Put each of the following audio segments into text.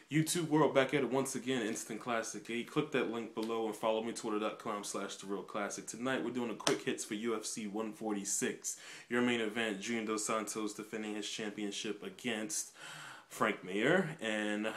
YouTube world, back at it once again, Instant Classic 8. Click that link below and follow me, twitter.com/TheRealClassic. Tonight we're doing a quick hits for UFC 146. Your main event, Junior Santos defending his championship against Frank Mir. And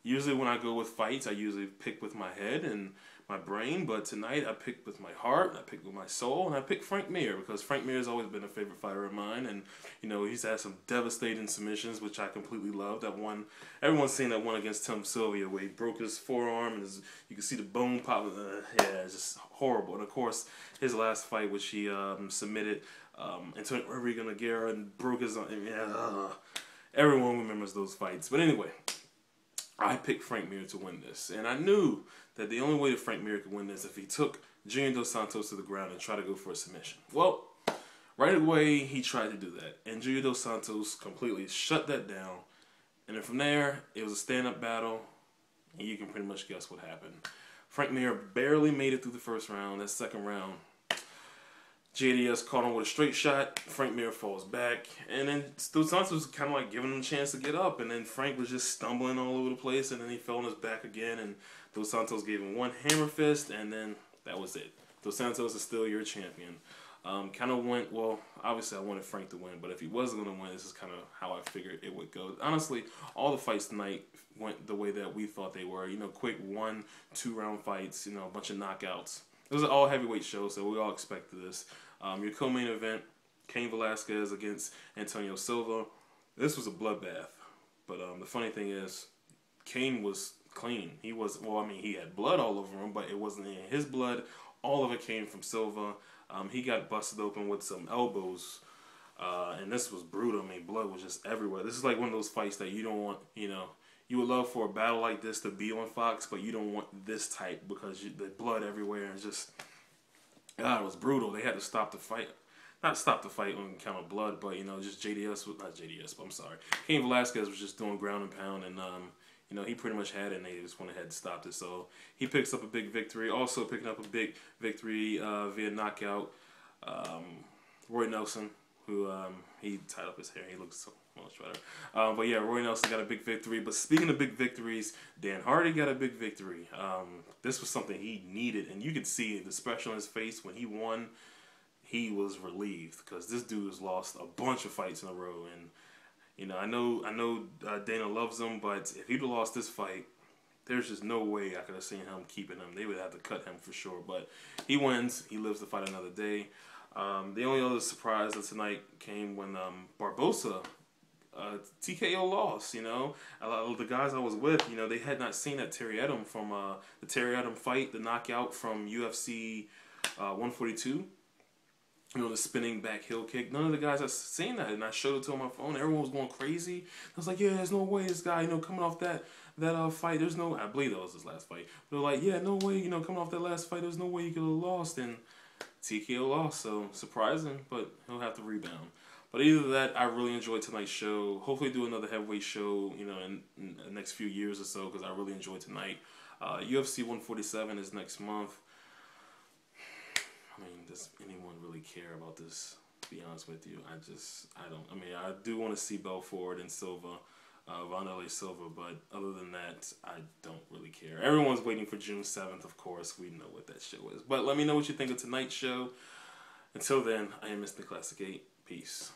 usually when I go with fights, I usually pick with my head and my brain, but tonight I picked with my heart, I picked with my soul, and I picked Frank Mir because Frank Mir has always been a favorite fighter of mine, and you know he's had some devastating submissions, which I completely love. That one, everyone's seen that one against Tim Sylvia where he broke his forearm and you can see the bone pop. Yeah, it's just horrible. And of course, his last fight, which he submitted Antonio Rodriguez Nogueira and broke his. Everyone remembers those fights, but anyway. I picked Frank Mir to win this, and I knew that the only way that Frank Mir could win this if he took Junior Dos Santos to the ground and tried to go for a submission. Well, right away he tried to do that, and Junior Dos Santos completely shut that down. And then from there, it was a stand-up battle, and you can pretty much guess what happened. Frank Mir barely made it through the first round. That second round, JDS caught him with a straight shot. Frank Mir falls back. And then Dos Santos was kind of like giving him a chance to get up. And then Frank was just stumbling all over the place. And then he fell on his back again. And Dos Santos gave him one hammer fist. And then that was it. Dos Santos is still your champion. Kind of went, well, obviously I wanted Frank to win. But if he wasn't going to win, this is kind of how I figured it would go. Honestly, all the fights tonight went the way that we thought they were. You know, quick 1-2 round fights. You know, a bunch of knockouts. It was an all heavyweight show, so we all expected this. Your co-main event, Cain Velasquez against Antonio Silva. This was a bloodbath. But the funny thing is, Cain was clean. He was, well, I mean, he had blood all over him, but it wasn't in his blood. All of it came from Silva. He got busted open with some elbows. And this was brutal. I mean, blood was just everywhere. This is like one of those fights that you don't want, you know. You would love for a battle like this to be on Fox, but you don't want this type because the blood everywhere and just... God, it was brutal. They had to stop the fight. Not stop the fight on account of blood, but, you know, just not JDS, but I'm sorry. Cain Velasquez was just doing ground and pound, and, you know, he pretty much had it, and they just went ahead and stopped it. So he picks up a big victory. Also picking up a big victory via knockout, Roy Nelson, who he tied up his hair. He looks so much better. But yeah, Roy Nelson got a big victory. But speaking of big victories, Dan Hardy got a big victory. This was something he needed, and you could see the expression on his face when he won. He was relieved because this dude has lost a bunch of fights in a row, and you know, I know Dana loves him, but if he'd have lost this fight, there's just no way I could have seen him keeping him. They would have to cut him for sure. But he wins. He lives to fight another day. The only other surprise of tonight came when Barbosa TKO loss. You know, a lot of the guys I was with, you know, they had not seen that Terry Edom from the Terry Edom fight, the knockout from UFC 142. You know, the spinning back heel kick. None of the guys had seen that, and I showed it to them on my phone. Everyone was going crazy. I was like, yeah, there's no way this guy, you know, coming off that fight, there's no, I believe that was his last fight. They're like, yeah, no way, you know, coming off that last fight, there's no way you could have lost, and TKO lost, so surprising, but he'll have to rebound. But either that, I really enjoyed tonight's show. Hopefully do another heavyweight show, you know, in the next few years or so, because I really enjoyed tonight. UFC 147 is next month. I mean, does anyone really care about this, to be honest with you? I don't. I mean, I do want to see Belfort and Silva, Vanderlei Silva, but other than that, I don't really care. Everyone's waiting for June 7th, of course. We know what that show is. But let me know what you think of tonight's show. Until then, I am Mr. Classic 8. Peace.